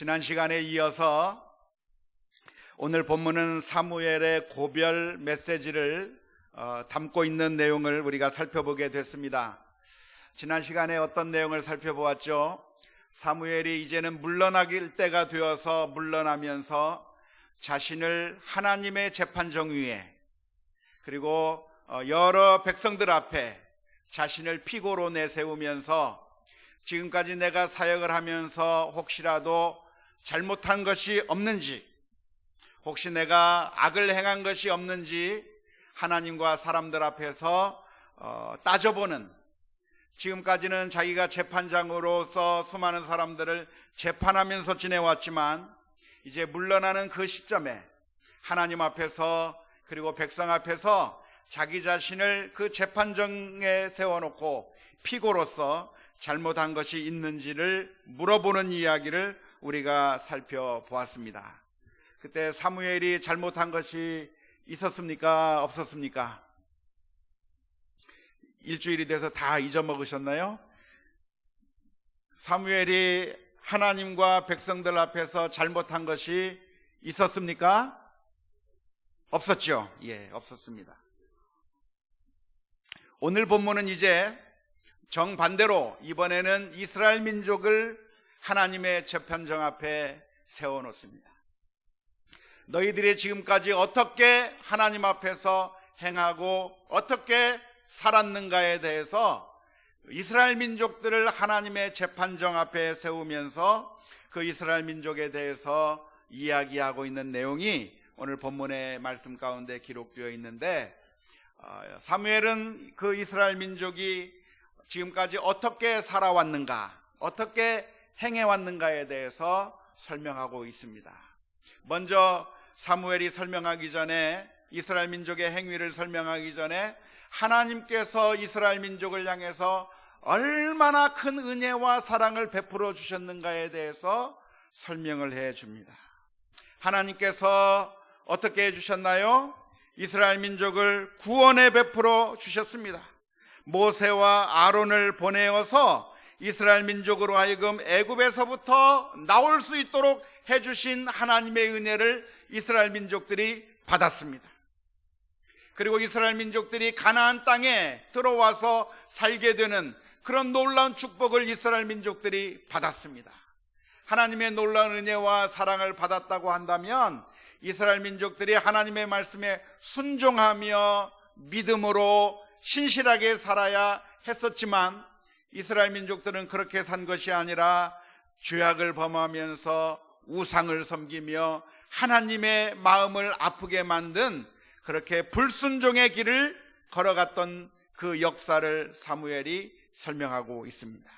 지난 시간에 이어서 오늘 본문은 사무엘의 고별 메시지를 담고 있는 내용을 우리가 살펴보게 됐습니다. 지난 시간에 어떤 내용을 살펴보았죠? 사무엘이 이제는 물러나길 때가 되어서 물러나면서 자신을 하나님의 재판정 위에 그리고 여러 백성들 앞에 자신을 피고로 내세우면서 지금까지 내가 사역을 하면서 혹시라도 잘못한 것이 없는지, 혹시 내가 악을 행한 것이 없는지 하나님과 사람들 앞에서 따져보는, 지금까지는 자기가 재판장으로서 수많은 사람들을 재판하면서 지내왔지만 이제 물러나는 그 시점에 하나님 앞에서 그리고 백성 앞에서 자기 자신을 그 재판정에 세워놓고 피고로서 잘못한 것이 있는지를 물어보는 이야기를 우리가 살펴보았습니다. 그때 사무엘이 잘못한 것이 있었습니까? 없었습니까? 일주일이 돼서 다 잊어먹으셨나요? 사무엘이 하나님과 백성들 앞에서 잘못한 것이 있었습니까? 없었죠? 예, 없었습니다. 오늘 본문은 이제 정반대로 이번에는 이스라엘 민족을 하나님의 재판정 앞에 세워놓습니다. 너희들이 지금까지 어떻게 하나님 앞에서 행하고 어떻게 살았는가에 대해서 이스라엘 민족들을 하나님의 재판정 앞에 세우면서 그 이스라엘 민족에 대해서 이야기하고 있는 내용이 오늘 본문의 말씀 가운데 기록되어 있는데, 사무엘은 그 이스라엘 민족이 지금까지 어떻게 살아왔는가, 어떻게 행해왔는가에 대해서 설명하고 있습니다. 먼저 사무엘이 설명하기 전에, 이스라엘 민족의 행위를 설명하기 전에 하나님께서 이스라엘 민족을 향해서 얼마나 큰 은혜와 사랑을 베풀어 주셨는가에 대해서 설명을 해 줍니다. 하나님께서 어떻게 해주셨나요? 이스라엘 민족을 구원에 베풀어 주셨습니다. 모세와 아론을 보내어서 이스라엘 민족으로 하여금 애굽에서부터 나올 수 있도록 해주신 하나님의 은혜를 이스라엘 민족들이 받았습니다. 그리고 이스라엘 민족들이 가나안 땅에 들어와서 살게 되는 그런 놀라운 축복을 이스라엘 민족들이 받았습니다. 하나님의 놀라운 은혜와 사랑을 받았다고 한다면 이스라엘 민족들이 하나님의 말씀에 순종하며 믿음으로 신실하게 살아야 했었지만, 이스라엘 민족들은 그렇게 산 것이 아니라 죄악을 범하면서 우상을 섬기며 하나님의 마음을 아프게 만든 그렇게 불순종의 길을 걸어갔던 그 역사를 사무엘이 설명하고 있습니다.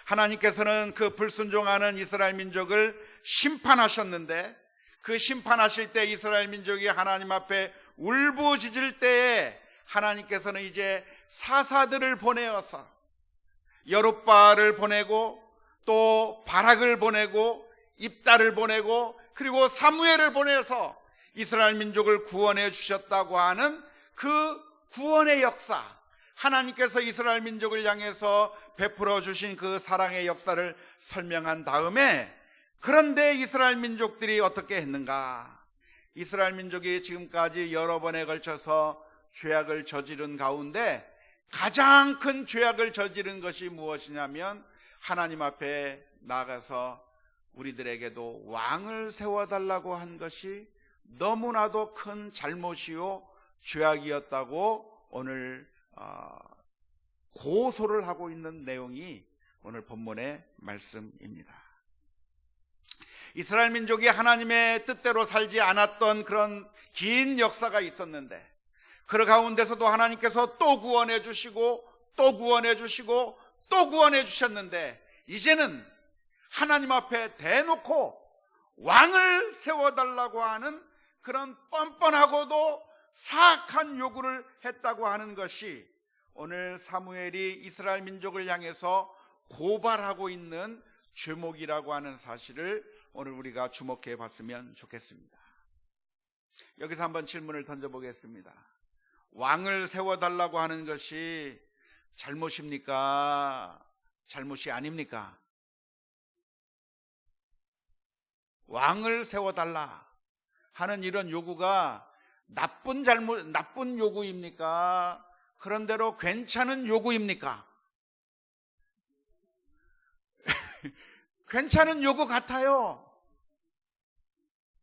하나님께서는 그 불순종하는 이스라엘 민족을 심판하셨는데, 그 심판하실 때 이스라엘 민족이 하나님 앞에 울부짖을 때에 하나님께서는 이제 사사들을 보내어서 여룹바알을 보내고 또 바락을 보내고 입달을 보내고 그리고 사무엘을 보내서 이스라엘 민족을 구원해 주셨다고 하는 그 구원의 역사, 하나님께서 이스라엘 민족을 향해서 베풀어 주신 그 사랑의 역사를 설명한 다음에, 그런데 이스라엘 민족들이 어떻게 했는가? 이스라엘 민족이 지금까지 여러 번에 걸쳐서 죄악을 저지른 가운데 가장 큰 죄악을 저지른 것이 무엇이냐면 하나님 앞에 나가서 우리들에게도 왕을 세워달라고 한 것이 너무나도 큰 잘못이요 죄악이었다고 오늘 고소를 하고 있는 내용이 오늘 본문의 말씀입니다. 이스라엘 민족이 하나님의 뜻대로 살지 않았던 그런 긴 역사가 있었는데, 그 가운데서도 하나님께서 또 구원해 주시고 또 구원해 주시고 또 구원해 주셨는데, 이제는 하나님 앞에 대놓고 왕을 세워달라고 하는 그런 뻔뻔하고도 사악한 요구를 했다고 하는 것이 오늘 사무엘이 이스라엘 민족을 향해서 고발하고 있는 죄목이라고 하는 사실을 오늘 우리가 주목해 봤으면 좋겠습니다. 여기서 한번 질문을 던져보겠습니다. 왕을 세워달라고 하는 것이 잘못입니까? 잘못이 아닙니까? 왕을 세워달라 하는 이런 요구가 나쁜 요구입니까? 그런대로 괜찮은 요구입니까? 괜찮은 요구 같아요.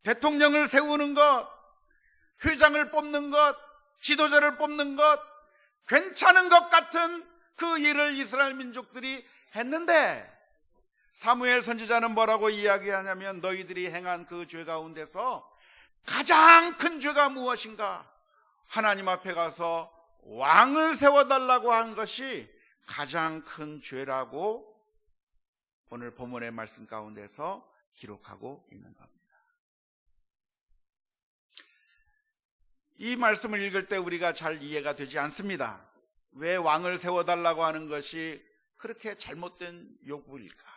대통령을 세우는 것, 회장을 뽑는 것, 지도자를 뽑는 것, 괜찮은 것 같은 그 일을 이스라엘 민족들이 했는데, 사무엘 선지자는 뭐라고 이야기하냐면, 너희들이 행한 그 죄 가운데서 가장 큰 죄가 무엇인가? 하나님 앞에 가서 왕을 세워달라고 한 것이 가장 큰 죄라고 오늘 본문의 말씀 가운데서 기록하고 있는 겁니다. 이 말씀을 읽을 때 우리가 잘 이해가 되지 않습니다. 왜 왕을 세워달라고 하는 것이 그렇게 잘못된 요구일까?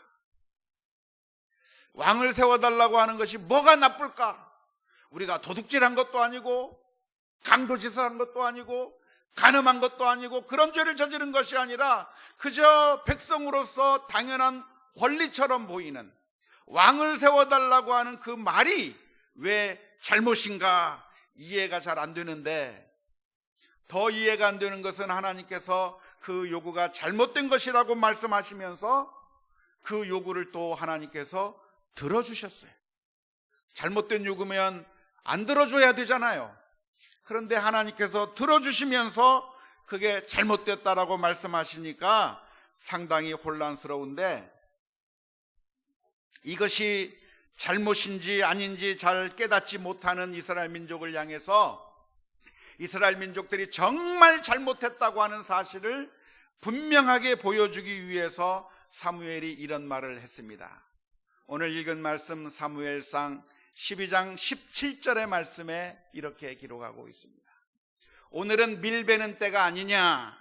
왕을 세워달라고 하는 것이 뭐가 나쁠까? 우리가 도둑질한 것도 아니고 강도짓을 것도 아니고 간음한 것도 아니고 그런 죄를 저지른 것이 아니라 그저 백성으로서 당연한 권리처럼 보이는 왕을 세워달라고 하는 그 말이 왜 잘못인가 이해가 잘 안 되는데, 더 이해가 안 되는 것은 하나님께서 그 요구가 잘못된 것이라고 말씀하시면서 그 요구를 또 하나님께서 들어주셨어요. 잘못된 요구면 안 들어줘야 되잖아요. 그런데 하나님께서 들어주시면서 그게 잘못됐다라고 말씀하시니까 상당히 혼란스러운데, 이것이 잘못인지 아닌지 잘 깨닫지 못하는 이스라엘 민족을 향해서 이스라엘 민족들이 정말 잘못했다고 하는 사실을 분명하게 보여주기 위해서 사무엘이 이런 말을 했습니다. 오늘 읽은 말씀 사무엘상 12장 17절의 말씀에 이렇게 기록하고 있습니다. 오늘은 밀 베는 때가 아니냐?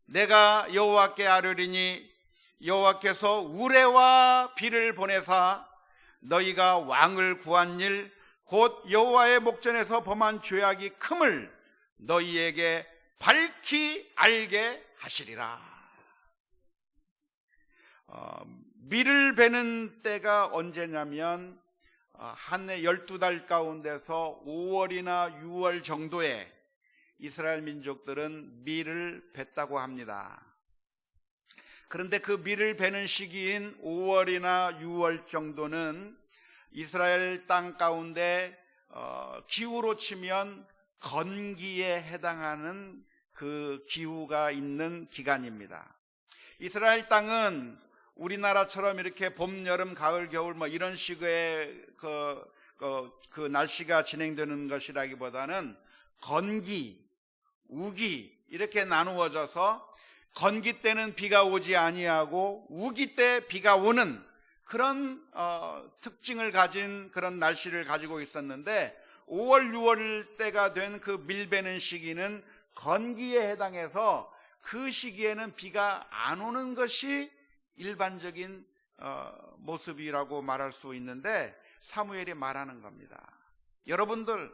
내가 여호와께 아뢰리니 여호와께서 우레와 비를 보내사 너희가 왕을 구한 일 곧 여호와의 목전에서 범한 죄악이 큼을 너희에게 밝히 알게 하시리라. 밀을 베는 때가 언제냐면 한 해 12달 가운데서 5월이나 6월 정도에 이스라엘 민족들은 밀을 뱄다고 합니다. 그런데 그 밀을 베는 시기인 5월이나 6월 정도는 이스라엘 땅 가운데 기후로 치면 건기에 해당하는 그 기후가 있는 기간입니다. 이스라엘 땅은 우리나라처럼 이렇게 봄, 여름, 가을, 겨울 뭐 이런 식의 그 날씨가 진행되는 것이라기보다는 건기, 우기 이렇게 나누어져서 건기 때는 비가 오지 아니하고 우기 때 비가 오는 그런 특징을 가진 그런 날씨를 가지고 있었는데, 5월, 6월 때가 된 그 밀베는 시기는 건기에 해당해서 그 시기에는 비가 안 오는 것이 일반적인 모습이라고 말할 수 있는데, 사무엘이 말하는 겁니다. 여러분들,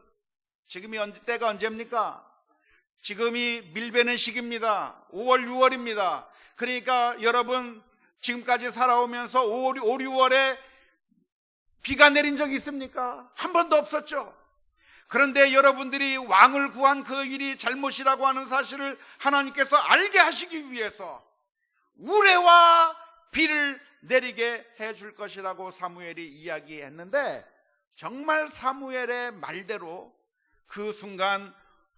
지금이 때가 언제입니까? 지금이 밀베는 시기입니다. 5월, 6월입니다. 그러니까 여러분 지금까지 살아오면서 5, 6월에 비가 내린 적이 있습니까? 한 번도 없었죠. 그런데 여러분들이 왕을 구한 그 일이 잘못이라고 하는 사실을 하나님께서 알게 하시기 위해서 우레와 비를 내리게 해줄 것이라고 사무엘이 이야기했는데, 정말 사무엘의 말대로 그 순간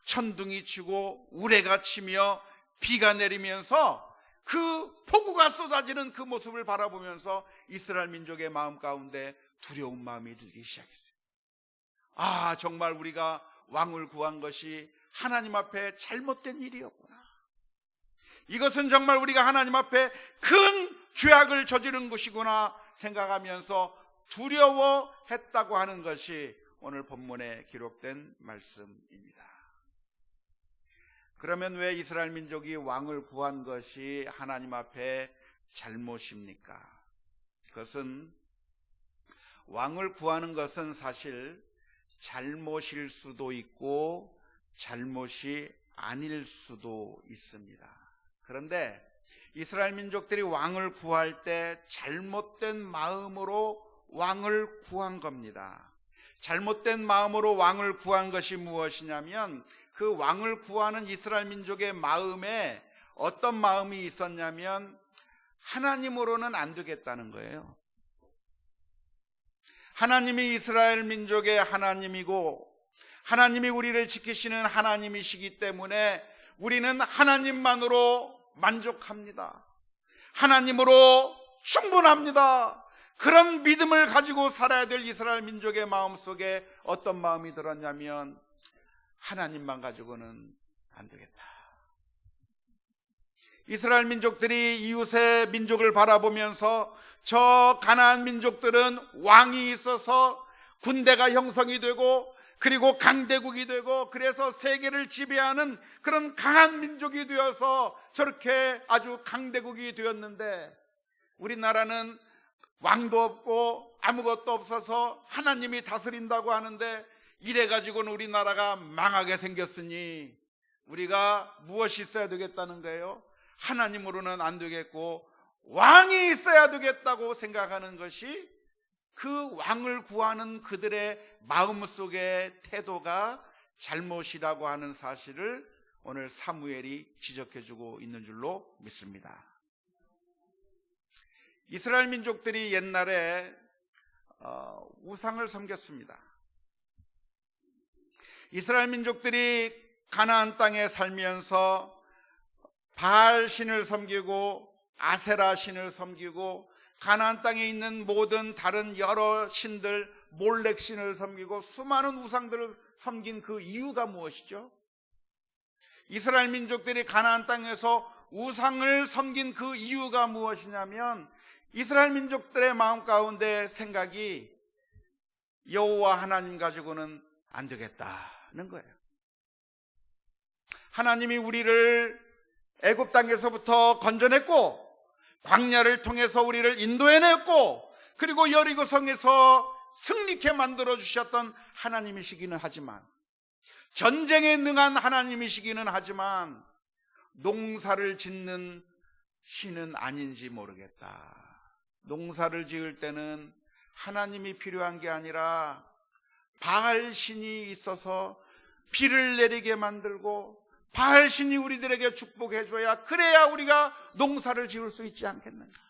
천둥이 치고 우레가 치며 비가 내리면서 그 폭우가 쏟아지는 그 모습을 바라보면서 이스라엘 민족의 마음 가운데 두려운 마음이 들기 시작했어요. 아, 정말 우리가 왕을 구한 것이 하나님 앞에 잘못된 일이었구나. 이것은 정말 우리가 하나님 앞에 큰 죄악을 저지른 것이구나 생각하면서 두려워했다고 하는 것이 오늘 본문에 기록된 말씀입니다. 그러면 왜 이스라엘 민족이 왕을 구한 것이 하나님 앞에 잘못입니까? 그것은, 왕을 구하는 것은 사실 잘못일 수도 있고 잘못이 아닐 수도 있습니다. 그런데 이스라엘 민족들이 왕을 구할 때 잘못된 마음으로 왕을 구한 겁니다. 잘못된 마음으로 왕을 구한 것이 무엇이냐면 그 왕을 구하는 이스라엘 민족의 마음에 어떤 마음이 있었냐면 하나님으로는 안 되겠다는 거예요. 하나님이 이스라엘 민족의 하나님이고 하나님이 우리를 지키시는 하나님이시기 때문에 우리는 하나님만으로 만족합니다. 하나님으로 충분합니다. 그런 믿음을 가지고 살아야 될 이스라엘 민족의 마음속에 어떤 마음이 들었냐면 하나님만 가지고는 안 되겠다. 이스라엘 민족들이 이웃의 민족을 바라보면서 저 가나안 민족들은 왕이 있어서 군대가 형성이 되고 그리고 강대국이 되고 그래서 세계를 지배하는 그런 강한 민족이 되어서 저렇게 아주 강대국이 되었는데 우리나라는 왕도 없고 아무것도 없어서 하나님이 다스린다고 하는데 이래가지고는 우리나라가 망하게 생겼으니 우리가 무엇이 있어야 되겠다는 거예요? 하나님으로는 안 되겠고 왕이 있어야 되겠다고 생각하는 것이 그 왕을 구하는 그들의 마음속의 태도가 잘못이라고 하는 사실을 오늘 사무엘이 지적해주고 있는 줄로 믿습니다. 이스라엘 민족들이 옛날에 우상을 섬겼습니다. 이스라엘 민족들이 가나안 땅에 살면서 바알 신을 섬기고 아세라 신을 섬기고 가나안 땅에 있는 모든 다른 여러 신들 몰렉 신을 섬기고 수많은 우상들을 섬긴 그 이유가 무엇이죠? 이스라엘 민족들이 가나안 땅에서 우상을 섬긴 그 이유가 무엇이냐면 이스라엘 민족들의 마음 가운데 생각이 여호와 하나님 가지고는 안 되겠다는 거예요. 하나님이 우리를 애굽 땅에서부터 건져냈고 광야를 통해서 우리를 인도해냈고 그리고 여리고성에서 승리케 만들어 주셨던 하나님이시기는 하지만 전쟁에 능한 하나님이시기는 하지만 농사를 짓는 신은 아닌지 모르겠다. 농사를 지을 때는 하나님이 필요한 게 아니라 바알 신이 있어서 비를 내리게 만들고 바알 신이 우리들에게 축복해줘야 그래야 우리가 농사를 지을 수 있지 않겠는가.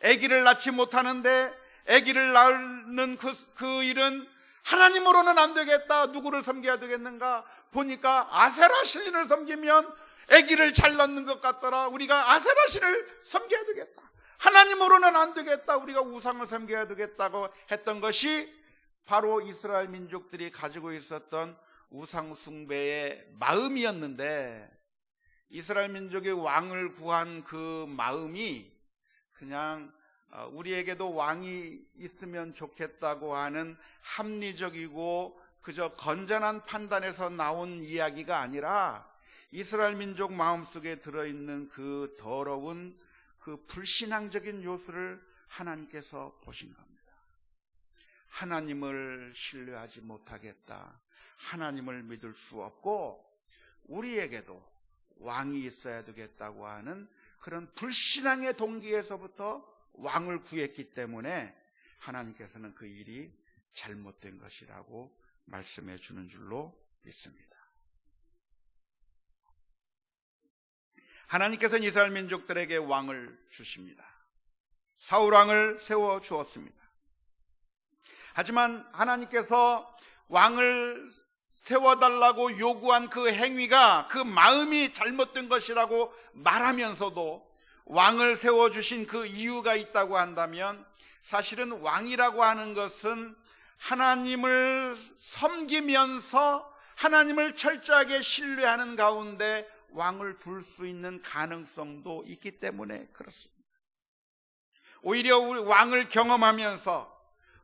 아기를 낳지 못하는데 아기를 낳는 그 일은 하나님으로는 안 되겠다. 누구를 섬겨야 되겠는가. 보니까 아세라 신을 섬기면 아기를 잘 낳는 것 같더라. 우리가 아세라 신을 섬겨야 되겠다. 하나님으로는 안 되겠다. 우리가 우상을 섬겨야 되겠다고 했던 것이 바로 이스라엘 민족들이 가지고 있었던 우상 숭배의 마음이었는데 이스라엘 민족의 왕을 구한 그 마음이 그냥 우리에게도 왕이 있으면 좋겠다고 하는 합리적이고 그저 건전한 판단에서 나온 이야기가 아니라 이스라엘 민족 마음속에 들어있는 그 더러운 그 불신앙적인 요소를 하나님께서 보신 겁니다. 하나님을 신뢰하지 못하겠다. 하나님을 믿을 수 없고 우리에게도 왕이 있어야 되겠다고 하는 그런 불신앙의 동기에서부터 왕을 구했기 때문에 하나님께서는 그 일이 잘못된 것이라고 말씀해 주는 줄로 믿습니다. 하나님께서는 이스라엘 민족들에게 왕을 주십니다. 사울 왕을 세워 주었습니다. 하지만 하나님께서 왕을 세워달라고 요구한 그 행위가 그 마음이 잘못된 것이라고 말하면서도 왕을 세워주신 그 이유가 있다고 한다면 사실은 왕이라고 하는 것은 하나님을 섬기면서 하나님을 철저하게 신뢰하는 가운데 왕을 둘 수 있는 가능성도 있기 때문에 그렇습니다. 오히려 우리 왕을 경험하면서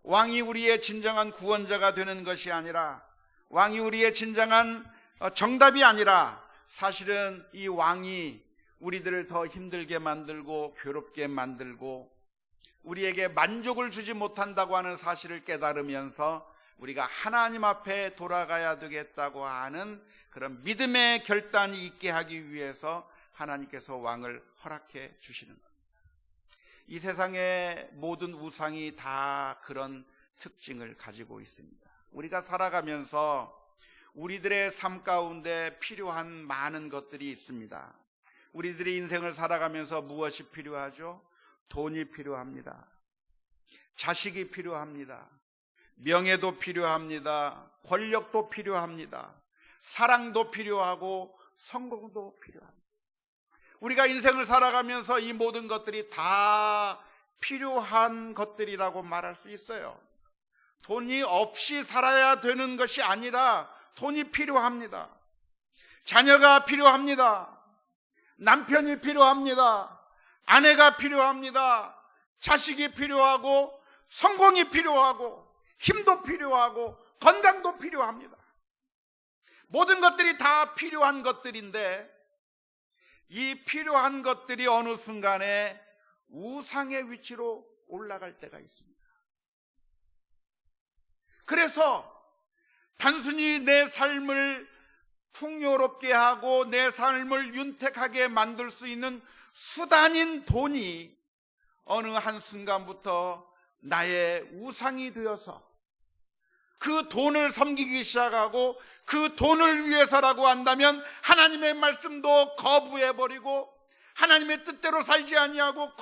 왕이 우리의 진정한 구원자가 되는 것이 아니라 왕이 우리의 진정한 정답이 아니라 사실은 이 왕이 우리들을 더 힘들게 만들고 괴롭게 만들고 우리에게 만족을 주지 못한다고 하는 사실을 깨달으면서 우리가 하나님 앞에 돌아가야 되겠다고 하는 그런 믿음의 결단이 있게 하기 위해서 하나님께서 왕을 허락해 주시는 겁니다. 이 세상의 모든 우상이 다 그런 특징을 가지고 있습니다. 우리가 살아가면서 우리들의 삶 가운데 필요한 많은 것들이 있습니다. 우리들의 인생을 살아가면서 무엇이 필요하죠? 돈이 필요합니다. 자식이 필요합니다. 명예도 필요합니다. 권력도 필요합니다. 사랑도 필요하고 성공도 필요합니다. 우리가 인생을 살아가면서 이 모든 것들이 다 필요한 것들이라고 말할 수 있어요. 돈이 없이 살아야 되는 것이 아니라 돈이 필요합니다. 자녀가 필요합니다. 남편이 필요합니다. 아내가 필요합니다. 자식이 필요하고 성공이 필요하고 힘도 필요하고 건강도 필요합니다. 모든 것들이 다 필요한 것들인데 이 필요한 것들이 어느 순간에 우상의 위치로 올라갈 때가 있습니다. 그래서 단순히 내 삶을 풍요롭게 하고 내 삶을 윤택하게 만들 수 있는 수단인 돈이 어느 한순간부터 나의 우상이 되어서 그 돈을 섬기기 시작하고 그 돈을 위해서라고 한다면 하나님의 말씀도 거부해버리고 하나님의 뜻대로 살지 아니하고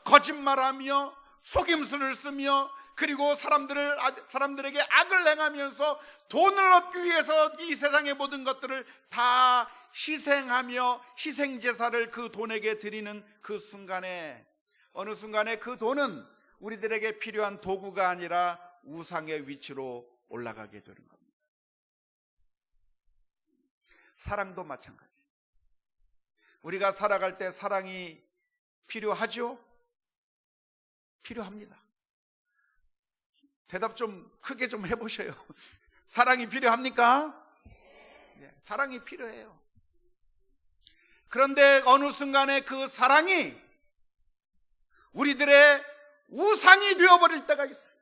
거짓말하며 속임수를 쓰며 그리고 사람들에게 악을 행하면서 돈을 얻기 위해서 이 세상의 모든 것들을 다 희생하며 희생제사를 그 돈에게 드리는 그 순간에 어느 순간에 그 돈은 우리들에게 필요한 도구가 아니라 우상의 위치로 올라가게 되는 겁니다. 사랑도 마찬가지. 우리가 살아갈 때 사랑이 필요하죠? 필요합니다. 대답 좀 크게 좀 해보셔요. 사랑이 필요합니까? 네, 사랑이 필요해요. 그런데 어느 순간에 그 사랑이 우리들의 우상이 되어버릴 때가 있어요.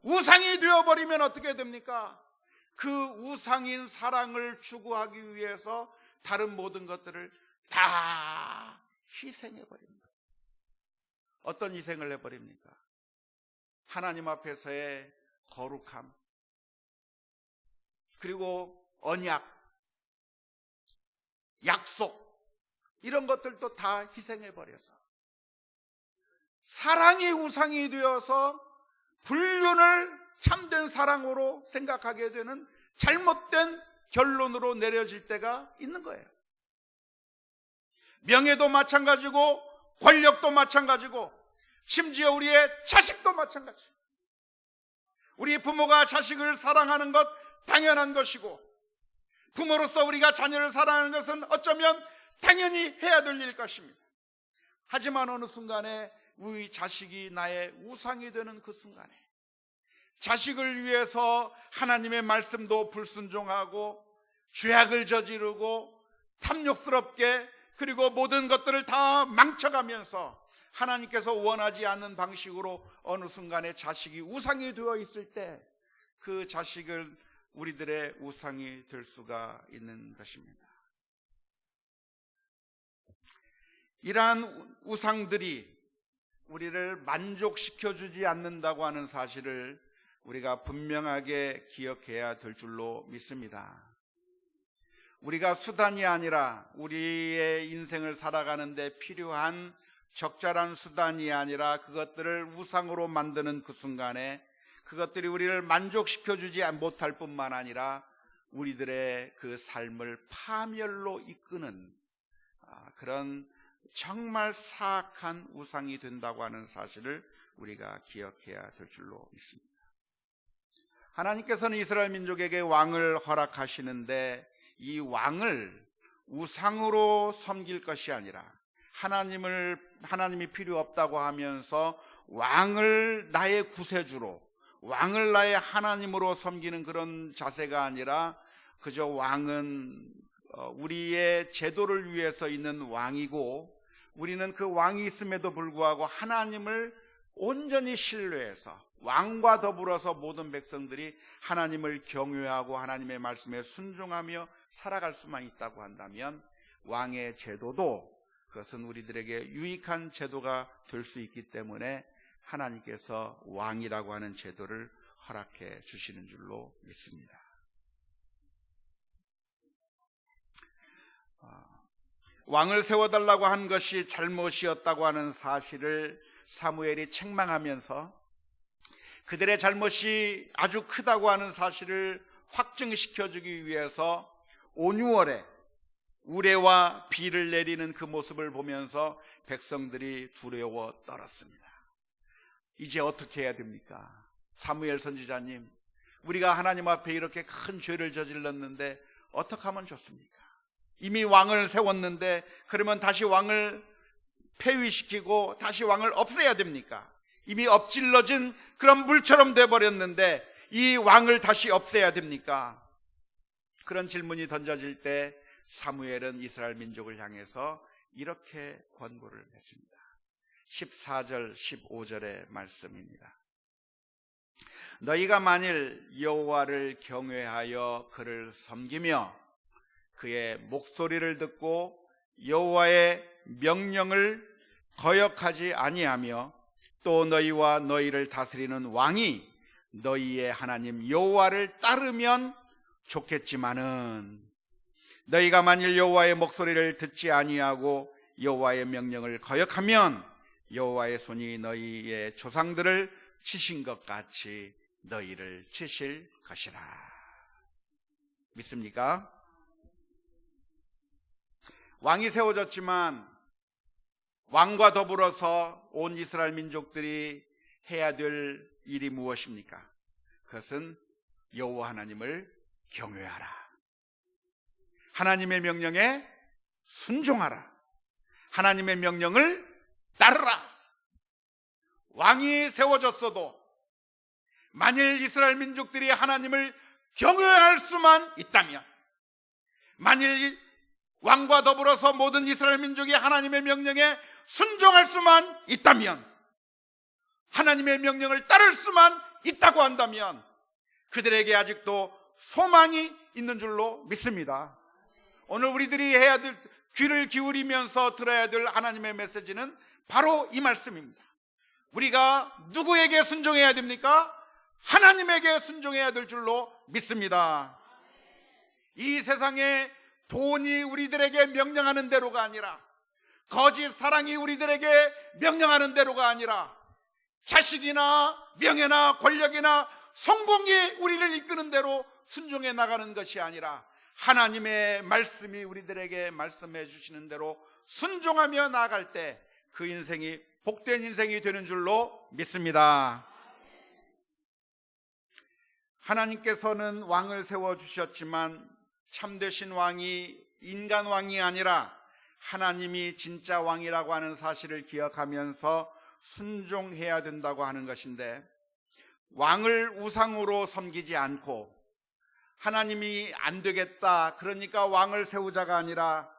우상이 되어버리면 어떻게 됩니까? 그 우상인 사랑을 추구하기 위해서 다른 모든 것들을 다 희생해버립니다. 어떤 희생을 해버립니까? 하나님 앞에서의 거룩함, 그리고 언약, 약속, 이런 것들도 다 희생해버려서 사랑이 우상이 되어서 불륜을 참된 사랑으로 생각하게 되는 잘못된 결론으로 내려질 때가 있는 거예요. 명예도 마찬가지고 권력도 마찬가지고 심지어 우리의 자식도 마찬가지. 우리 부모가 자식을 사랑하는 것 당연한 것이고 부모로서 우리가 자녀를 사랑하는 것은 어쩌면 당연히 해야 될 일일 것입니다. 하지만 어느 순간에 우리 자식이 나의 우상이 되는 그 순간에 자식을 위해서 하나님의 말씀도 불순종하고 죄악을 저지르고 탐욕스럽게 그리고 모든 것들을 다 망쳐가면서 하나님께서 원하지 않는 방식으로 어느 순간에 자식이 우상이 되어 있을 때 그 자식을 우리들의 우상이 될 수가 있는 것입니다. 이러한 우상들이 우리를 만족시켜주지 않는다고 하는 사실을 우리가 분명하게 기억해야 될 줄로 믿습니다. 우리가 수단이 아니라 우리의 인생을 살아가는데 필요한 적절한 수단이 아니라 그것들을 우상으로 만드는 그 순간에 그것들이 우리를 만족시켜주지 못할 뿐만 아니라 우리들의 그 삶을 파멸로 이끄는 그런 정말 사악한 우상이 된다고 하는 사실을 우리가 기억해야 될 줄로 믿습니다. 하나님께서는 이스라엘 민족에게 왕을 허락하시는데 이 왕을 우상으로 섬길 것이 아니라 하나님이 필요 없다고 하면서 왕을 나의 구세주로 왕을 나의 하나님으로 섬기는 그런 자세가 아니라 그저 왕은 우리의 제도를 위해서 있는 왕이고 우리는 그 왕이 있음에도 불구하고 하나님을 온전히 신뢰해서 왕과 더불어서 모든 백성들이 하나님을 경외하고 하나님의 말씀에 순종하며 살아갈 수만 있다고 한다면 왕의 제도도 그것은 우리들에게 유익한 제도가 될 수 있기 때문에 하나님께서 왕이라고 하는 제도를 허락해 주시는 줄로 믿습니다. 왕을 세워달라고 한 것이 잘못이었다고 하는 사실을 사무엘이 책망하면서 그들의 잘못이 아주 크다고 하는 사실을 확증시켜주기 위해서 온유월에 우레와 비를 내리는 그 모습을 보면서 백성들이 두려워 떨었습니다. 이제 어떻게 해야 됩니까? 사무엘 선지자님, 우리가 하나님 앞에 이렇게 큰 죄를 저질렀는데 어떻게 하면 좋습니까? 이미 왕을 세웠는데 그러면 다시 왕을 폐위시키고 다시 왕을 없애야 됩니까? 이미 엎질러진 그런 물처럼 돼버렸는데 이 왕을 다시 없애야 됩니까? 그런 질문이 던져질 때 사무엘은 이스라엘 민족을 향해서 이렇게 권고를 했습니다. 14절 15절의 말씀입니다. 너희가 만일 여호와를 경외하여 그를 섬기며 그의 목소리를 듣고 여호와의 명령을 거역하지 아니하며 또 너희와 너희를 다스리는 왕이 너희의 하나님 여호와를 따르면 좋겠지만은 너희가 만일 여호와의 목소리를 듣지 아니하고 여호와의 명령을 거역하면 여호와의 손이 너희의 조상들을 치신 것 같이 너희를 치실 것이라. 믿습니까? 왕이 세워졌지만 왕과 더불어서 온 이스라엘 민족들이 해야 될 일이 무엇입니까? 그것은 여호와 하나님을 경외하라. 하나님의 명령에 순종하라. 하나님의 명령을 따르라. 왕이 세워졌어도 만일 이스라엘 민족들이 하나님을 경외할 수만 있다면, 만일 왕과 더불어서 모든 이스라엘 민족이 하나님의 명령에 순종할 수만 있다면, 하나님의 명령을 따를 수만 있다고 한다면 그들에게 아직도 소망이 있는 줄로 믿습니다. 오늘 우리들이 해야 될, 귀를 기울이면서 들어야 될 하나님의 메시지는 바로 이 말씀입니다. 우리가 누구에게 순종해야 됩니까? 하나님에게 순종해야 될 줄로 믿습니다. 이 세상에 돈이 우리들에게 명령하는 대로가 아니라, 거짓 사랑이 우리들에게 명령하는 대로가 아니라, 자식이나 명예나 권력이나 성공이 우리를 이끄는 대로 순종해 나가는 것이 아니라 하나님의 말씀이 우리들에게 말씀해 주시는 대로 순종하며 나아갈 때 그 인생이 복된 인생이 되는 줄로 믿습니다. 하나님께서는 왕을 세워주셨지만 참되신 왕이 인간 왕이 아니라 하나님이 진짜 왕이라고 하는 사실을 기억하면서 순종해야 된다고 하는 것인데, 왕을 우상으로 섬기지 않고 하나님이 안 되겠다, 그러니까 왕을 세우자가 아니라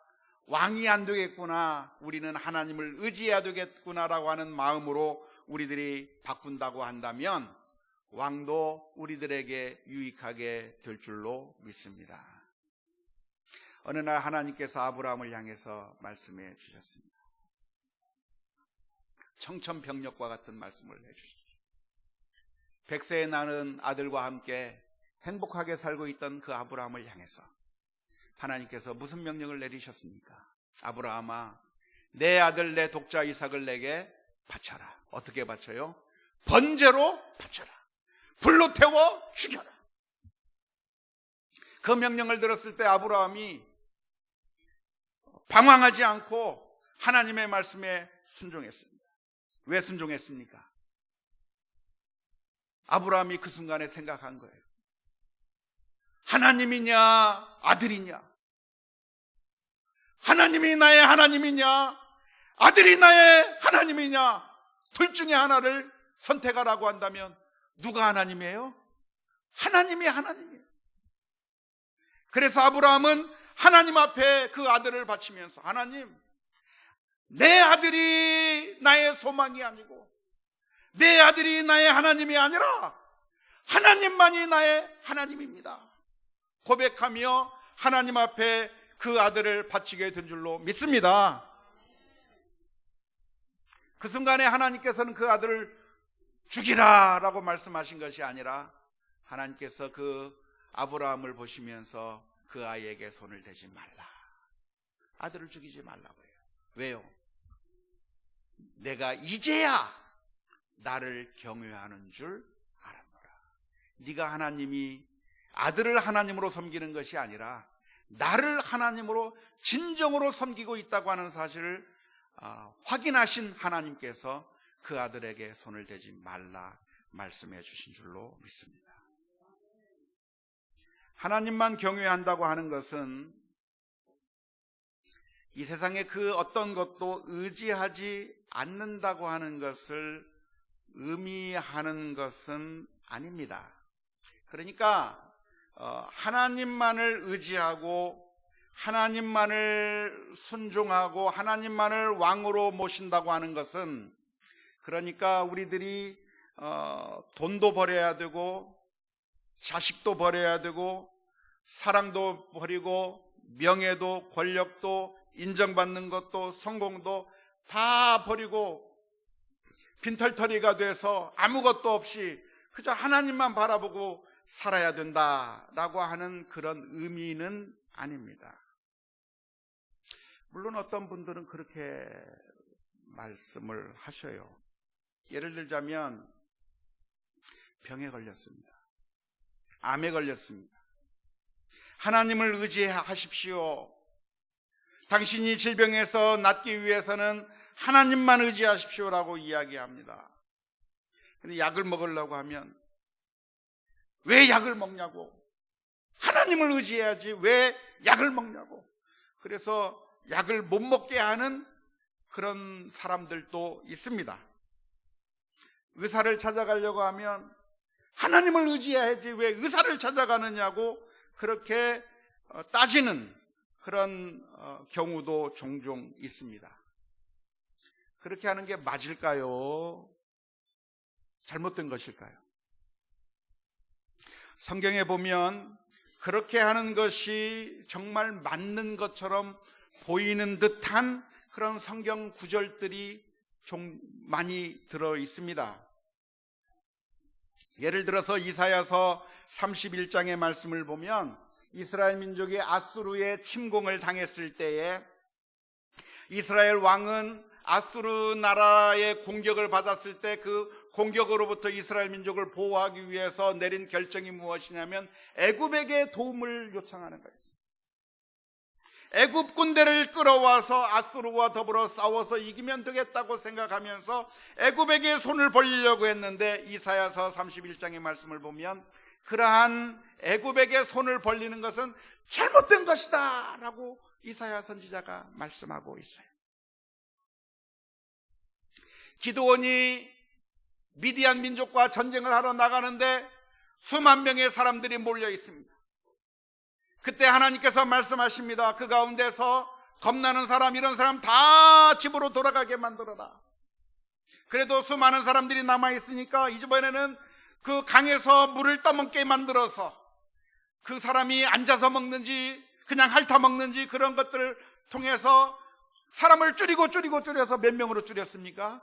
왕이 안 되겠구나, 우리는 하나님을 의지해야 되겠구나라고 하는 마음으로 우리들이 바꾼다고 한다면 왕도 우리들에게 유익하게 될 줄로 믿습니다. 어느 날 하나님께서 아브라함을 향해서 말씀해 주셨습니다. 청천벽력과 같은 말씀을 해주셨습니다. 100세에 나는 아들과 함께 행복하게 살고 있던 그 아브라함을 향해서 하나님께서 무슨 명령을 내리셨습니까? 아브라함아, 내 아들 내 독자 이삭을 내게 바쳐라. 어떻게 바쳐요? 번제로 바쳐라. 불로 태워 죽여라. 그 명령을 들었을 때 아브라함이 방황하지 않고 하나님의 말씀에 순종했습니다. 왜 순종했습니까? 아브라함이 그 순간에 생각한 거예요. 하나님이냐 아들이냐? 하나님이 나의 하나님이냐 아들이 나의 하나님이냐? 둘 중에 하나를 선택하라고 한다면 누가 하나님이에요? 하나님이 하나님이에요. 그래서 아브라함은 하나님 앞에 그 아들을 바치면서, 하나님, 내 아들이 나의 소망이 아니고 내 아들이 나의 하나님이 아니라 하나님만이 나의 하나님입니다 고백하며 하나님 앞에 그 아들을 바치게 된 줄로 믿습니다. 그 순간에 하나님께서는 그 아들을 죽이라 라고 말씀하신 것이 아니라 하나님께서 그 아브라함을 보시면서 그 아이에게 손을 대지 말라, 아들을 죽이지 말라고 해요. 왜요? 내가 이제야 나를 경외하는 줄 알았노라. 네가 하나님이 아들을 하나님으로 섬기는 것이 아니라 나를 하나님으로 진정으로 섬기고 있다고 하는 사실을 확인하신 하나님께서 그 아들에게 손을 대지 말라 말씀해 주신 줄로 믿습니다. 하나님만 경외한다고 하는 것은 이 세상의 그 어떤 것도 의지하지 않는다고 하는 것을 의미하는 것은 아닙니다. 그러니까 하나님만을 의지하고 하나님만을 순종하고 하나님만을 왕으로 모신다고 하는 것은, 그러니까 우리들이 돈도 버려야 되고 자식도 버려야 되고 사랑도 버리고 명예도 권력도 인정받는 것도 성공도 다 버리고 빈털터리가 돼서 아무것도 없이 그저 하나님만 바라보고 살아야 된다라고 하는 그런 의미는 아닙니다. 물론 어떤 분들은 그렇게 말씀을 하셔요. 예를 들자면 병에 걸렸습니다. 암에 걸렸습니다. 하나님을 의지하십시오. 당신이 질병에서 낫기 위해서는 하나님만 의지하십시오라고 이야기합니다. 근데 약을 먹으려고 하면 왜 약을 먹냐고, 하나님을 의지해야지 왜 약을 먹냐고, 그래서 약을 못 먹게 하는 그런 사람들도 있습니다. 의사를 찾아가려고 하면 하나님을 의지해야지 왜 의사를 찾아가느냐고 그렇게 따지는 그런 경우도 종종 있습니다. 그렇게 하는 게 맞을까요? 잘못된 것일까요? 성경에 보면 그렇게 하는 것이 정말 맞는 것처럼 보이는 듯한 그런 성경 구절들이 좀 많이 들어 있습니다. 예를 들어서 이사야서 31장의 말씀을 보면 이스라엘 민족이 아수르의 침공을 당했을 때에 이스라엘 왕은 아수르 나라의 공격을 받았을 때 그 공격으로부터 이스라엘 민족을 보호하기 위해서 내린 결정이 무엇이냐면 애굽에게 도움을 요청하는 것이었습니다. 애굽 군대를 끌어와서 아수르와 더불어 싸워서 이기면 되겠다고 생각하면서 애굽에게 손을 벌리려고 했는데 이사야서 31장의 말씀을 보면 그러한 애굽에게 손을 벌리는 것은 잘못된 것이다 라고 이사야 선지자가 말씀하고 있어요. 기드온이 미디안 민족과 전쟁을 하러 나가는데 수만 명의 사람들이 몰려 있습니다. 그때 하나님께서 말씀하십니다. 그 가운데서 겁나는 사람, 이런 사람 다 집으로 돌아가게 만들어라. 그래도 수많은 사람들이 남아있으니까 이번에는 그 강에서 물을 떠먹게 만들어서 그 사람이 앉아서 먹는지 그냥 핥아 먹는지 그런 것들을 통해서 사람을 줄여서 몇 명으로 줄였습니까?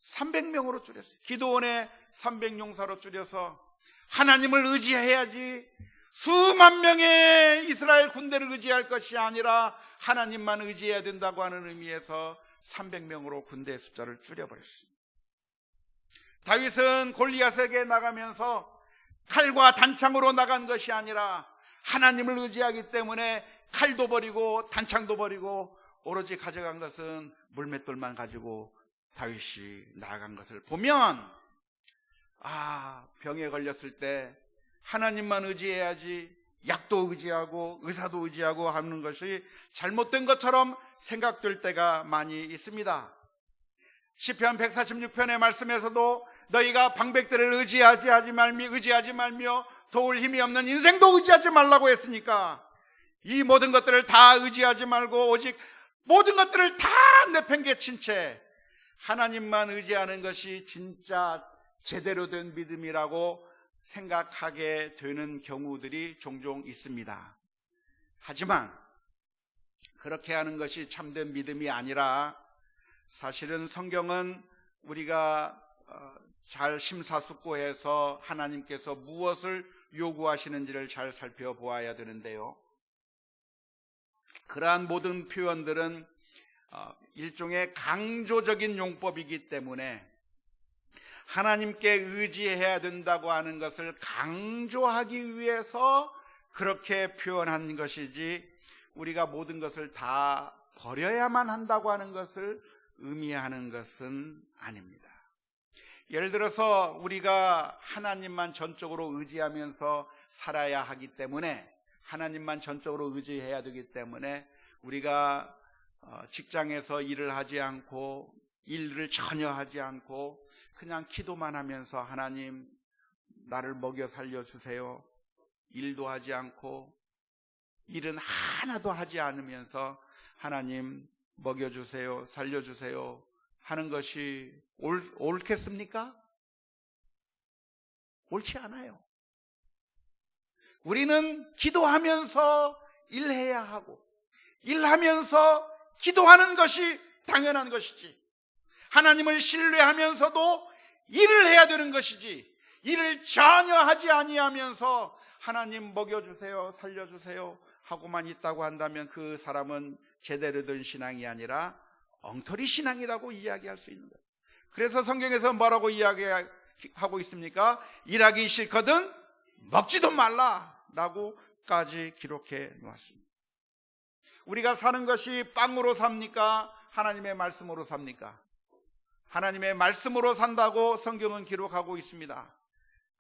300명으로 줄였어요. 기드온의 300용사로 줄여서 하나님을 의지해야지 수만 명의 이스라엘 군대를 의지할 것이 아니라 하나님만 의지해야 된다고 하는 의미에서 300명으로 군대 숫자를 줄여버렸습니다. 다윗은 골리앗에게 나가면서 칼과 단창으로 나간 것이 아니라 하나님을 의지하기 때문에 칼도 버리고 단창도 버리고 오로지 가져간 것은 물맷돌만 가지고 다윗이 나아간 것을 보면 병에 걸렸을 때 하나님만 의지해야지 약도 의지하고 의사도 의지하고 하는 것이 잘못된 것처럼 생각될 때가 많이 있습니다. 시편 146편의 말씀에서도 너희가 방백들을 의지하지 말며 도울 힘이 없는 인생도 의지하지 말라고 했으니까 이 모든 것들을 다 의지하지 말고 오직 모든 것들을 다 내팽개친 채 하나님만 의지하는 것이 진짜 제대로 된 믿음이라고 생각하게 되는 경우들이 종종 있습니다. 하지만 그렇게 하는 것이 참된 믿음이 아니라 사실은 성경은 우리가 잘 심사숙고해서 하나님께서 무엇을 요구하시는지를 잘 살펴보아야 되는데요, 그러한 모든 표현들은 일종의 강조적인 용법이기 때문에 하나님께 의지해야 된다고 하는 것을 강조하기 위해서 그렇게 표현한 것이지, 우리가 모든 것을 다 버려야만 한다고 하는 것을 의미하는 것은 아닙니다. 예를 들어서 우리가 하나님만 전적으로 의지하면서 살아야 하기 때문에, 하나님만 전적으로 의지해야 되기 때문에 우리가 직장에서 일을 하지 않고 일을 전혀 하지 않고 그냥 기도만 하면서 하나님 나를 먹여 살려주세요, 일도 하지 않고 일은 하나도 하지 않으면서 하나님 먹여주세요, 살려주세요 하는 것이 옳겠습니까? 옳지 않아요. 우리는 기도하면서 일해야 하고 일하면서 기도하는 것이 당연한 것이지, 하나님을 신뢰하면서도 일을 해야 되는 것이지, 일을 전혀 하지 아니하면서 하나님 먹여주세요, 살려주세요 하고만 있다고 한다면 그 사람은 제대로 된 신앙이 아니라 엉터리 신앙이라고 이야기할 수 있는 거예요. 그래서 성경에서 뭐라고 이야기하고 있습니까? 일하기 싫거든 먹지도 말라라고까지 기록해 놓았습니다. 우리가 사는 것이 빵으로 삽니까? 하나님의 말씀으로 삽니까? 하나님의 말씀으로 산다고 성경은 기록하고 있습니다.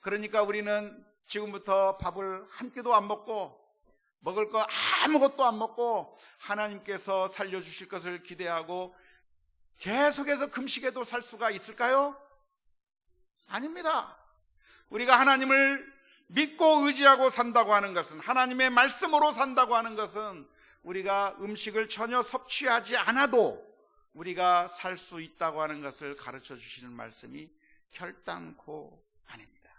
그러니까 우리는 지금부터 밥을 한 끼도 안 먹고 먹을 거 아무것도 안 먹고 하나님께서 살려주실 것을 기대하고 계속해서 금식에도 살 수가 있을까요? 아닙니다. 우리가 하나님을 믿고 의지하고 산다고 하는 것은, 하나님의 말씀으로 산다고 하는 것은 우리가 음식을 전혀 섭취하지 않아도 우리가 살 수 있다고 하는 것을 가르쳐 주시는 말씀이 결단코 아닙니다.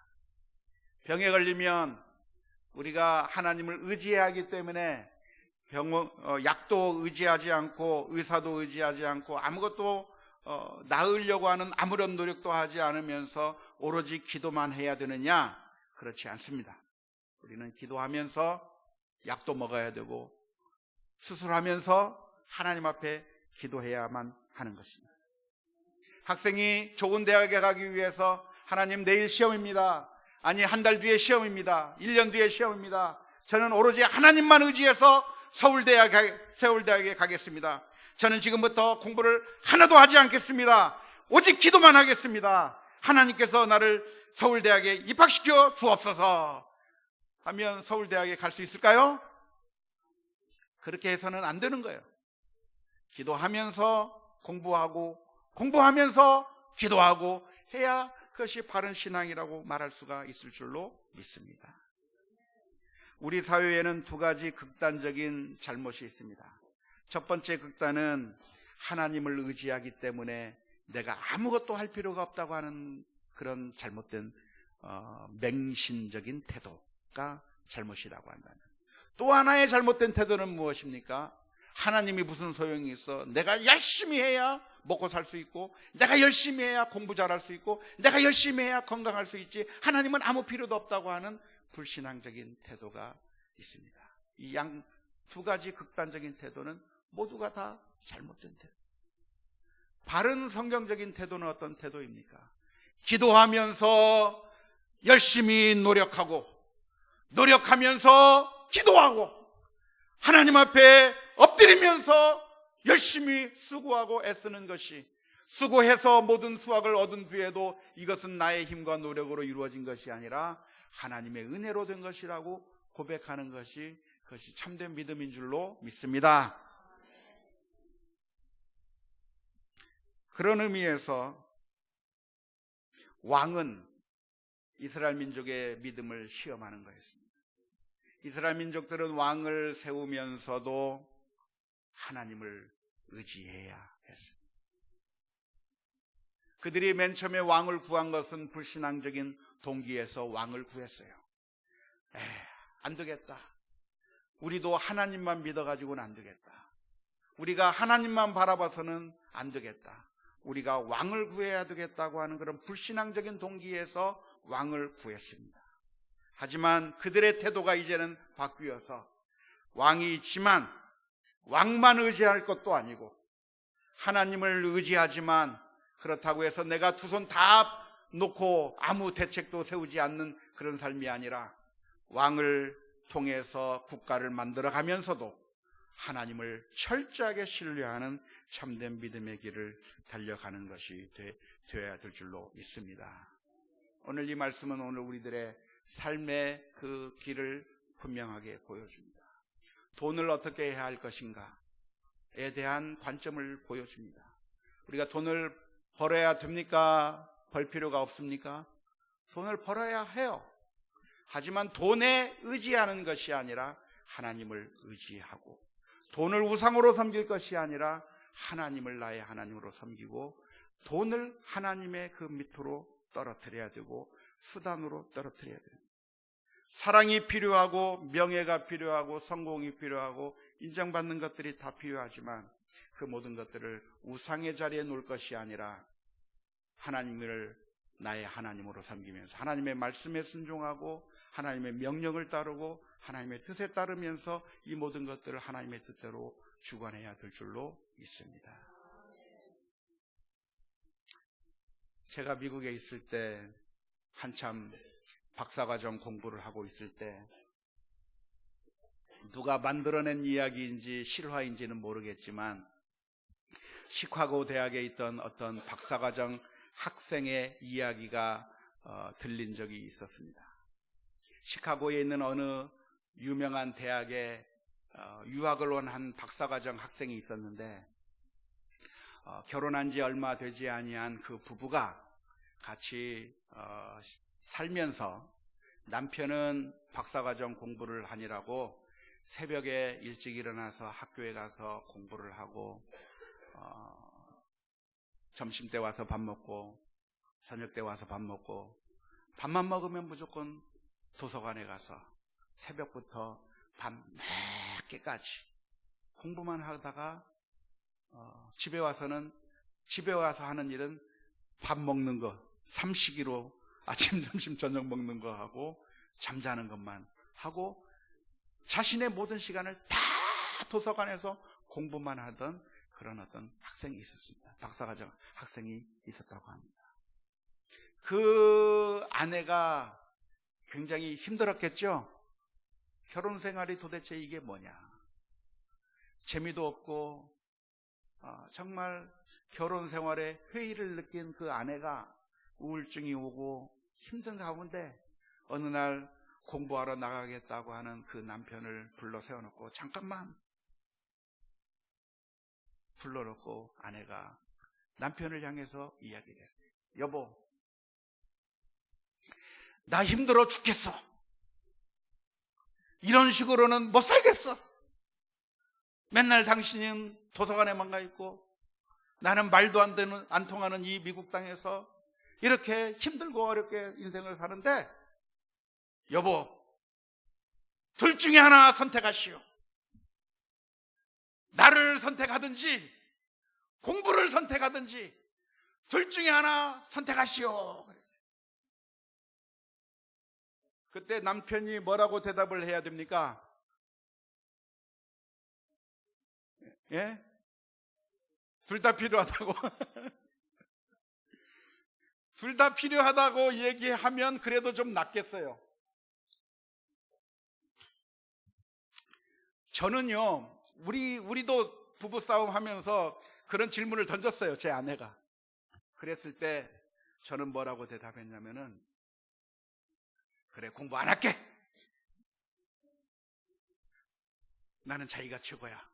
병에 걸리면 우리가 하나님을 의지해야 하기 때문에 약도 의지하지 않고 의사도 의지하지 않고 아무것도 나으려고 하는 아무런 노력도 하지 않으면서 오로지 기도만 해야 되느냐? 그렇지 않습니다. 우리는 기도하면서 약도 먹어야 되고 수술하면서 하나님 앞에 기도해야만 하는 것입니다. 학생이 좋은 대학에 가기 위해서 하나님 내일 시험입니다, 아니 한 달 뒤에 시험입니다, 1년 뒤에 시험입니다, 저는 오로지 하나님만 의지해서 서울대학에 가겠습니다, 저는 지금부터 공부를 하나도 하지 않겠습니다, 오직 기도만 하겠습니다, 하나님께서 나를 서울대학에 입학시켜 주옵소서 하면 서울대학에 갈 수 있을까요? 그렇게 해서는 안 되는 거예요. 기도하면서 공부하고 공부하면서 기도하고 해야 그것이 바른 신앙이라고 말할 수가 있을 줄로 믿습니다. 우리 사회에는 두 가지 극단적인 잘못이 있습니다. 첫 번째 극단은 하나님을 의지하기 때문에 내가 아무것도 할 필요가 없다고 하는 그런 잘못된 맹신적인 태도가 잘못이라고 한다면, 또 하나의 잘못된 태도는 무엇입니까? 하나님이 무슨 소용이 있어, 내가 열심히 해야 먹고 살 수 있고, 내가 열심히 해야 공부 잘할 수 있고, 내가 열심히 해야 건강할 수 있지, 하나님은 아무 필요도 없다고 하는 불신앙적인 태도가 있습니다. 이 양 두 가지 극단적인 태도는 모두가 다 잘못된 태도. 바른 성경적인 태도는 어떤 태도입니까? 기도하면서 열심히 노력하면서 기도하고, 하나님 앞에 엎드리면서 열심히 수고하고 애쓰는 것이, 수고해서 모든 수확을 얻은 뒤에도 이것은 나의 힘과 노력으로 이루어진 것이 아니라 하나님의 은혜로 된 것이라고 고백하는 것이, 그것이 참된 믿음인 줄로 믿습니다. 그런 의미에서 왕은 이스라엘 민족의 믿음을 시험하는 거였습니다. 이스라엘 민족들은 왕을 세우면서도 하나님을 의지해야 했습니다. 그들이 맨 처음에 왕을 구한 것은 불신앙적인 동기에서 왕을 구했어요. 안 되겠다. 우리도 하나님만 믿어가지고는 안 되겠다. 우리가 하나님만 바라봐서는 안 되겠다. 우리가 왕을 구해야 되겠다고 하는 그런 불신앙적인 동기에서 왕을 구했습니다. 하지만 그들의 태도가 이제는 바뀌어서 왕이 있지만 왕만 의지할 것도 아니고 하나님을 의지하지만 그렇다고 해서 내가 두 손 다 놓고 아무 대책도 세우지 않는 그런 삶이 아니라 왕을 통해서 국가를 만들어 가면서도 하나님을 철저하게 신뢰하는 참된 믿음의 길을 달려가는 것이 되어야 될 줄로 믿습니다. 오늘 이 말씀은 오늘 우리들의 삶의 그 길을 분명하게 보여줍니다. 돈을 어떻게 해야 할 것인가에 대한 관점을 보여줍니다. 우리가 돈을 벌어야 됩니까? 벌 필요가 없습니까? 돈을 벌어야 해요. 하지만 돈에 의지하는 것이 아니라 하나님을 의지하고, 돈을 우상으로 섬길 것이 아니라 하나님을 나의 하나님으로 섬기고, 돈을 하나님의 그 밑으로 떨어뜨려야 되고 수단으로 떨어뜨려야 돼요. 사랑이 필요하고 명예가 필요하고 성공이 필요하고 인정받는 것들이 다 필요하지만 그 모든 것들을 우상의 자리에 놓을 것이 아니라 하나님을 나의 하나님으로 섬기면서 하나님의 말씀에 순종하고 하나님의 명령을 따르고 하나님의 뜻에 따르면서 이 모든 것들을 하나님의 뜻대로 주관해야 될 줄로 믿습니다. 제가 미국에 있을 때 한참 박사과정 공부를 하고 있을 때 누가 만들어낸 이야기인지 실화인지는 모르겠지만 시카고 대학에 있던 어떤 박사과정 학생의 이야기가 들린 적이 있었습니다. 시카고에 있는 어느 유명한 대학에 유학을 온 한 박사과정 학생이 있었는데 결혼한 지 얼마 되지 아니한 그 부부가 같이 살면서 남편은 박사과정 공부를 하느라고 새벽에 일찍 일어나서 학교에 가서 공부를 하고 점심때 와서 밥 먹고 저녁 때 와서 밥 먹고 밥만 먹으면 무조건 도서관에 가서 새벽부터 밤 늦게까지 공부만 하다가 집에 와서 하는 일은 밥 먹는 거, 삼식이로 아침, 점심, 저녁 먹는 거 하고 잠자는 것만 하고 자신의 모든 시간을 다 도서관에서 공부만 하던 그런 어떤 학생이 있었습니다. 박사과정 학생이 있었다고 합니다. 그 아내가 굉장히 힘들었겠죠? 결혼 생활이 도대체 이게 뭐냐? 재미도 없고 정말 결혼 생활에 회의를 느낀 그 아내가 우울증이 오고 힘든 가운데 어느 날 공부하러 나가겠다고 하는 그 남편을 불러 세워놓고 잠깐만 불러놓고 아내가 남편을 향해서 이야기를 했어요. 여보, 나 힘들어 죽겠어. 이런 식으로는 못 살겠어. 맨날 당신은 도서관에만 가 있고 나는 말도 안 통하는 이 미국 땅에서 이렇게 힘들고 어렵게 인생을 사는데 여보, 둘 중에 하나 선택하시오. 나를 선택하든지 공부를 선택하든지 둘 중에 하나 선택하시오. 그랬어요. 그때 남편이 뭐라고 대답을 해야 됩니까? 예? 둘 다 필요하다고. 둘 다 필요하다고 얘기하면 그래도 좀 낫겠어요. 저는요, 우리도 부부싸움 하면서 그런 질문을 던졌어요, 제 아내가. 그랬을 때 저는 뭐라고 대답했냐면은, 그래, 공부 안 할게. 나는 자기가 최고야.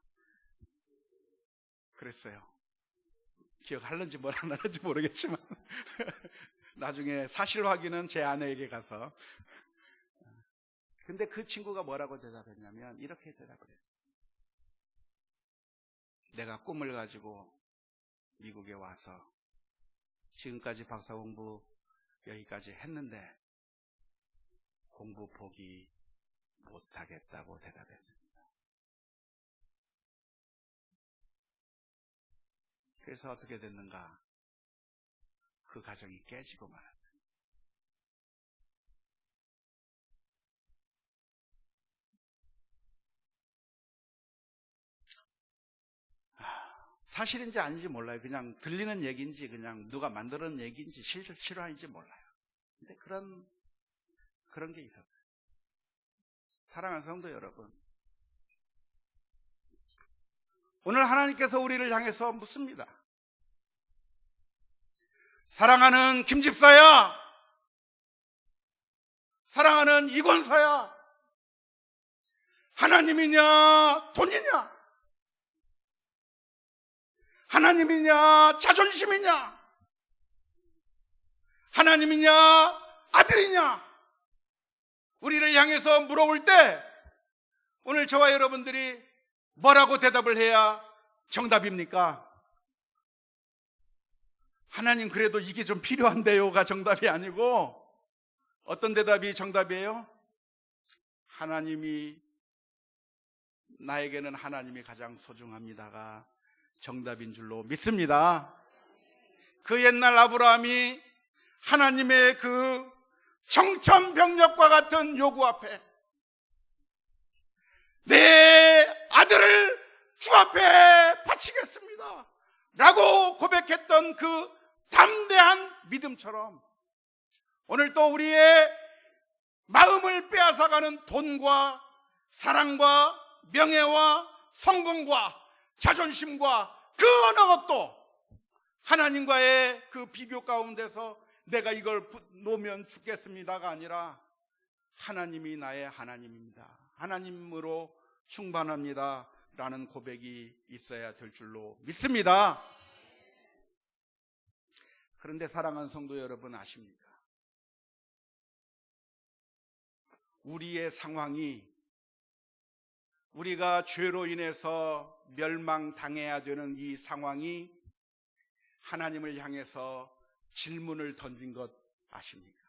그랬어요. 기억하는지 뭘 안 하는지 모르겠지만 나중에 사실 확인은 제 아내에게 가서. 근데 그 친구가 뭐라고 대답했냐면 이렇게 대답을 했어요. 내가 꿈을 가지고 미국에 와서 지금까지 박사 공부 여기까지 했는데 공부 포기 못하겠다고 대답했습니다. 그래서 어떻게 됐는가? 그 가정이 깨지고 말았어요. 사실인지 아닌지 몰라요. 그냥 들리는 얘기인지 그냥 누가 만드는 얘기인지 실화인지 몰라요. 근데 그런 게 있었어요. 사랑하는 성도 여러분, 오늘 하나님께서 우리를 향해서 묻습니다. 사랑하는 김집사야, 사랑하는 이권사야, 하나님이냐 돈이냐, 하나님이냐 자존심이냐, 하나님이냐 아들이냐, 우리를 향해서 물어볼 때 오늘 저와 여러분들이 뭐라고 대답을 해야 정답입니까? 하나님 그래도 이게 좀 필요한데요가 정답이 아니고 어떤 대답이 정답이에요? 나에게는 하나님이 가장 소중합니다가 정답인 줄로 믿습니다. 그 옛날 아브라함이 하나님의 그 청천벽력과 같은 요구 앞에 내 아들을 주 앞에 바치겠습니다 라고 고백했던 그 담대한 믿음처럼 오늘 또 우리의 마음을 빼앗아가는 돈과 사랑과 명예와 성공과 자존심과 그 어느 것도 하나님과의 그 비교 가운데서 내가 이걸 놓으면 죽겠습니다가 아니라 하나님이 나의 하나님입니다, 하나님으로 충만합니다 라는 고백이 있어야 될 줄로 믿습니다. 그런데 사랑하는 성도 여러분, 아십니까? 우리의 상황이, 우리가 죄로 인해서 멸망당해야 되는 이 상황이 하나님을 향해서 질문을 던진 것 아십니까?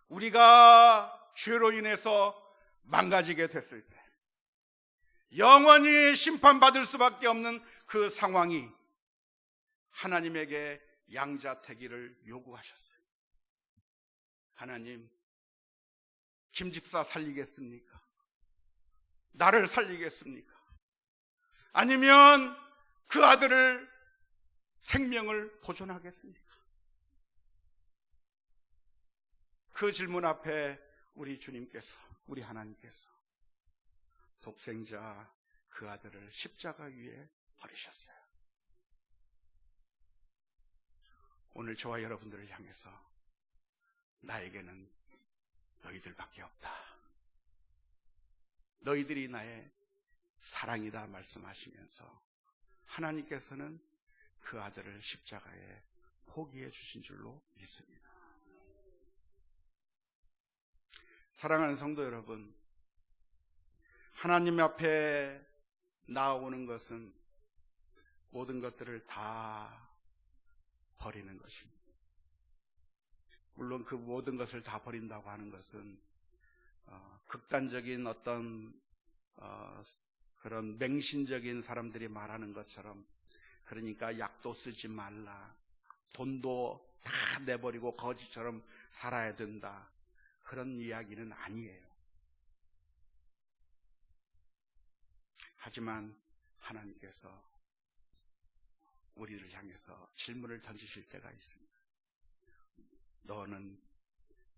우리가 죄로 인해서 망가지게 됐을 때 영원히 심판받을 수밖에 없는 그 상황이 하나님에게 양자택일을 요구하셨어요. 하나님, 김집사 살리겠습니까? 나를 살리겠습니까? 아니면 그 아들을 생명을 보존하겠습니까? 그 질문 앞에 우리 주님께서, 우리 하나님께서 독생자 그 아들을 십자가 위에 버리셨어요. 오늘 저와 여러분들을 향해서 나에게는 너희들밖에 없다, 너희들이 나의 사랑이다 말씀하시면서 하나님께서는 그 아들을 십자가에 포기해 주신 줄로 믿습니다. 사랑하는 성도 여러분, 하나님 앞에 나아오는 것은 모든 것들을 다 버리는 것입니다. 물론 그 모든 것을 다 버린다고 하는 것은 극단적인 어떤 그런 맹신적인 사람들이 말하는 것처럼, 그러니까 약도 쓰지 말라, 돈도 다 내버리고 거지처럼 살아야 된다, 그런 이야기는 아니에요. 하지만 하나님께서 우리를 향해서 질문을 던지실 때가 있습니다. 너는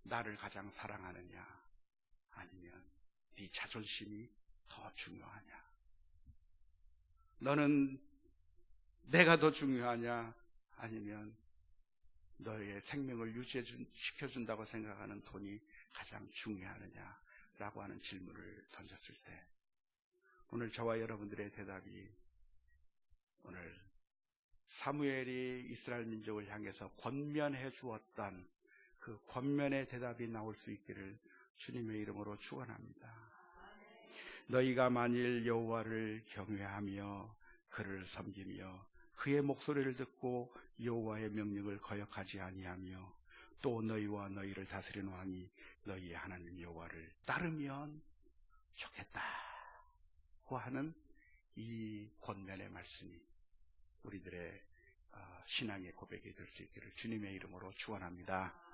나를 가장 사랑하느냐, 아니면 네 자존심이 더 중요하냐? 너는 내가 더 중요하냐, 아니면 너의 생명을 유지시켜준다고 생각하는 돈이 가장 중요하느냐 라고 하는 질문을 던졌을 때 오늘 저와 여러분들의 대답이, 오늘 사무엘이 이스라엘 민족을 향해서 권면해 주었던 그 권면의 대답이 나올 수 있기를 주님의 이름으로 축원합니다. 너희가 만일 여호와를 경외하며 그를 섬기며 그의 목소리를 듣고 여호와의 명령을 거역하지 아니하며 또 너희와 너희를 다스리는 왕이 너희의 하나님 여호와를 따르면 좋겠다고 하는 이 권면의 말씀이 우리들의 신앙의 고백이 될 수 있기를 주님의 이름으로 축원합니다.